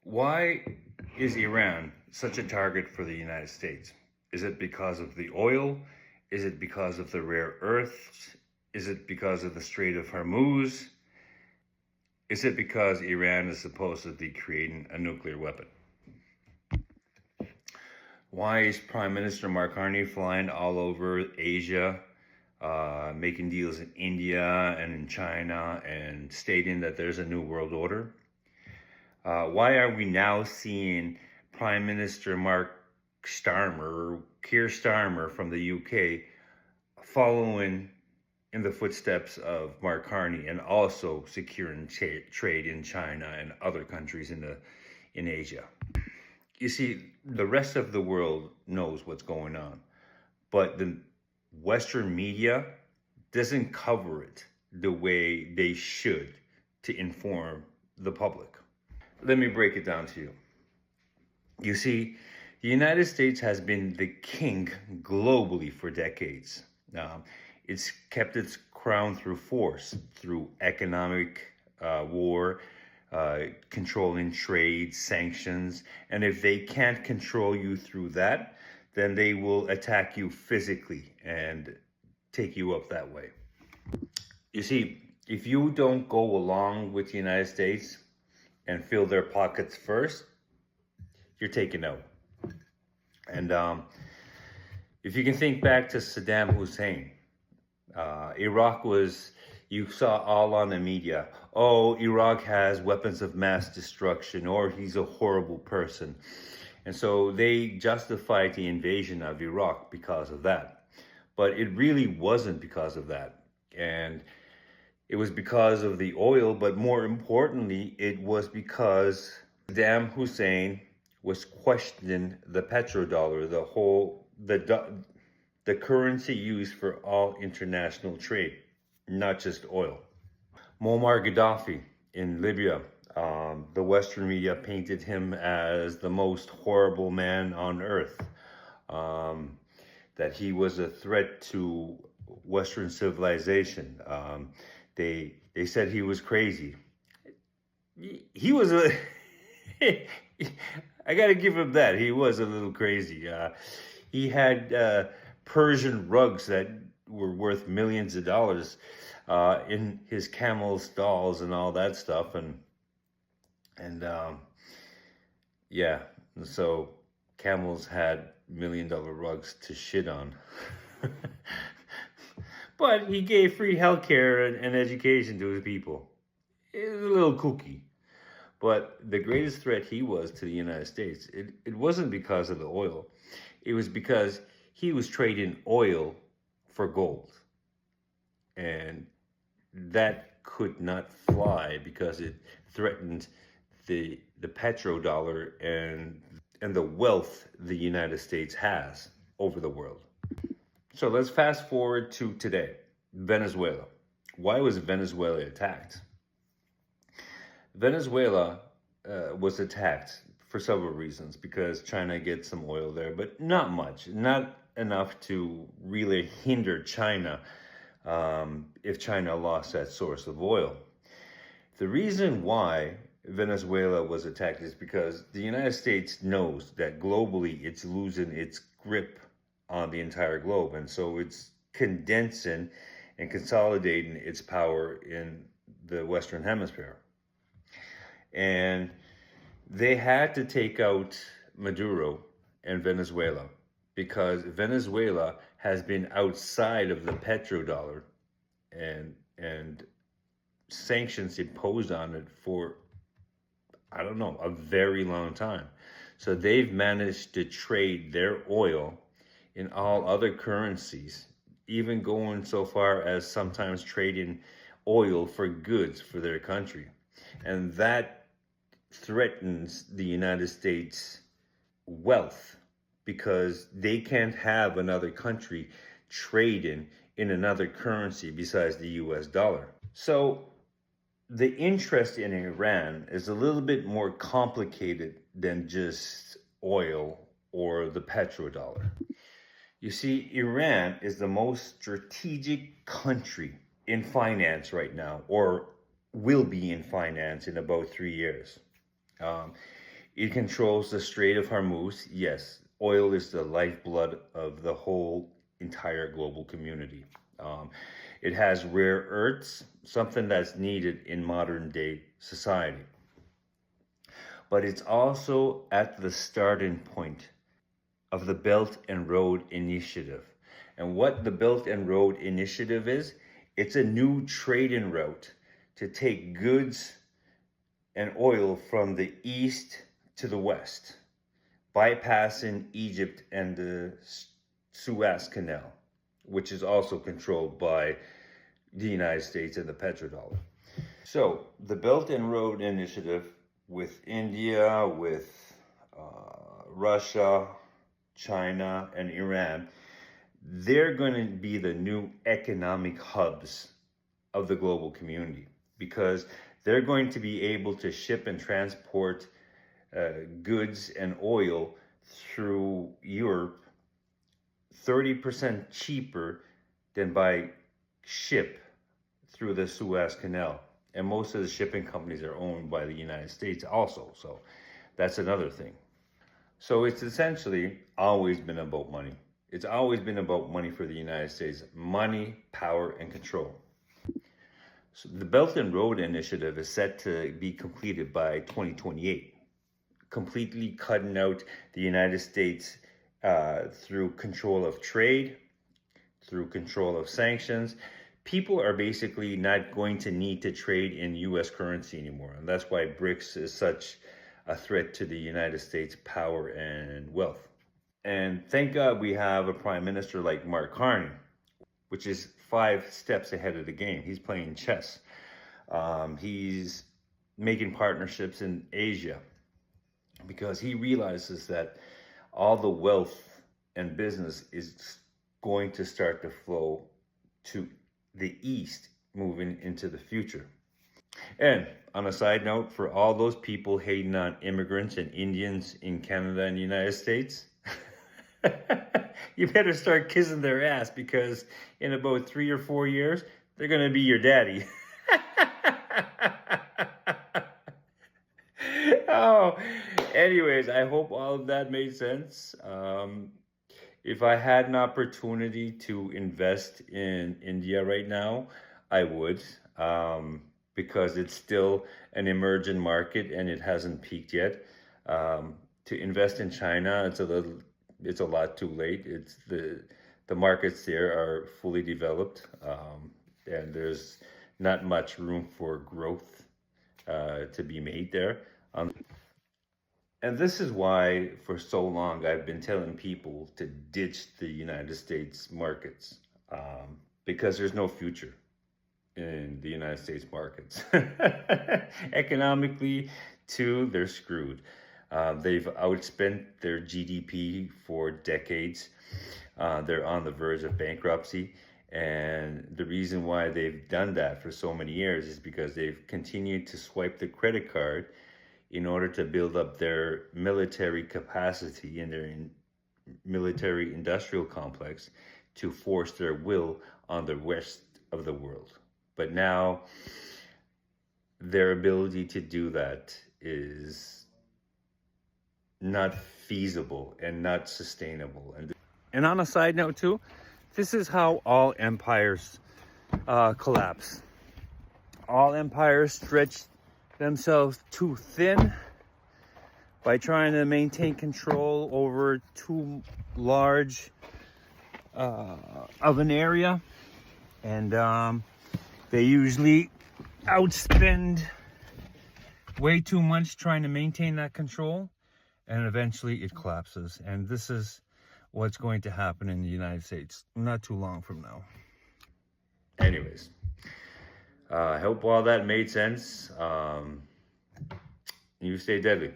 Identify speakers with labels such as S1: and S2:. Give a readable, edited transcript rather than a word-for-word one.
S1: Why is Iran such a target for the United States? Is it because of the oil? Is it because of the rare earths? Is it because of the Strait of Hormuz? Is it because Iran is supposedly creating a nuclear weapon? Why is Prime Minister Mark Carney flying all over Asia, making deals in India and in China and stating that there's a new world order? Why are we now seeing Prime Minister Keir Starmer from the UK, following in the footsteps of Mark Carney and also securing trade in China and other countries in Asia? You see, the rest of the world knows what's going on, but the Western media doesn't cover it the way they should to inform the public. Let me break it down to you. You see, the United States has been the king globally for decades. It's kept its crown through force, through economic war, controlling trade, sanctions. And if they can't control you through that, then they will attack you physically and take you up that way. You see, if you don't go along with the United States and fill their pockets first, you're taken out. And if you can think back to Saddam Hussein, Iraq was, you saw all on the media, oh, Iraq has weapons of mass destruction, or he's a horrible person. And so they justified the invasion of Iraq because of that. But it really wasn't because of that. And it was because of the oil, but more importantly, it was because Saddam Hussein was questioning the petrodollar, the currency used for all international trade, not just oil. Muammar Gaddafi in Libya, the Western media painted him as the most horrible man on earth, that he was a threat to Western civilization. They said he was crazy. He was a, I gotta give him that. He was a little crazy. He had Persian rugs that were worth millions of dollars in his camel stalls and all that stuff. Yeah, so camels had $1 million rugs to shit on. But he gave free healthcare and education to his people. It was a little kooky. But the greatest threat he was to the United States, it wasn't because of the oil. It was because he was trading oil for gold. And that could not fly because it threatened the petrodollar and the wealth the United States has over the world. So let's fast forward to today, Venezuela. Why was Venezuela attacked? Venezuela was attacked for several reasons, because China gets some oil there, but not much, not enough to really hinder China if China lost that source of oil. The reason why Venezuela was attacked is because the United States knows that globally it's losing its grip on the entire globe. And so it's condensing and consolidating its power in the Western Hemisphere. And they had to take out Maduro and Venezuela because Venezuela has been outside of the petrodollar and sanctions imposed on it for, I don't know, a very long time. So they've managed to trade their oil in all other currencies, even going so far as sometimes trading oil for goods for their country. And that threatens the United States' wealth because they can't have another country trading in another currency besides the US dollar. So the interest in Iran is a little bit more complicated than just oil or the petrodollar. You see, Iran is the most strategic country in finance right now, or will be in finance in about 3 years. It controls the Strait of Hormuz. Yes, oil is the lifeblood of the whole entire global community. Um, it has rare earths, something that's needed in modern day society. But it's also at the starting point of the Belt and Road Initiative. And what the Belt and Road Initiative is, it's a new trading route to take goods and oil from the east to the west, bypassing Egypt and the Suez Canal, which is also controlled by the United States and the petrodollar. So the Belt and Road Initiative with India, with Russia, China, and Iran, they're going to be the new economic hubs of the global community because they're going to be able to ship and transport goods and oil through Europe 30% cheaper than by ship through the Suez Canal. And most of the shipping companies are owned by the United States also. So that's another thing. So it's essentially always been about money. It's always been about money for the United States. Money, power, and control. So the Belt and Road Initiative is set to be completed by 2028, completely cutting out the United States through control of trade, through control of sanctions. People are basically not going to need to trade in US currency anymore. And that's why BRICS is such a threat to the United States' power and wealth. And thank God we have a prime minister like Mark Carney, which is 5 steps ahead of the game. He's playing chess. He's making partnerships in Asia because he realizes that all the wealth and business is going to start to flow to the East moving into the future. And on a side note, for all those people hating on immigrants and Indians in Canada and the United States, you better start kissing their ass because in about 3 or 4 years, they're going to be your daddy. Oh, anyways, I hope all of that made sense. If I had an opportunity to invest in India right now, I would, because it's still an emerging market and it hasn't peaked yet. To invest in China, it's a lot too late. It's the markets there are fully developed, and there's not much room for growth to be made there. And this is why, for so long, I've been telling people to ditch the United States markets because there's no future in the United States markets. Economically, too, they're screwed. They've outspent their GDP for decades. They're on the verge of bankruptcy. And the reason why they've done that for so many years is because they've continued to swipe the credit card in order to build up their military capacity and their military industrial complex to force their will on the rest of the world. But now their ability to do that is not feasible and not sustainable. And on a side note too, this is how all empires collapse. All empires stretch themselves too thin by trying to maintain control over too large of an area, and they usually outspend way too much trying to maintain that control, and eventually it collapses. And this is what's going to happen in the United States not too long from now. Anyways, I hope all that made sense. You stay deadly.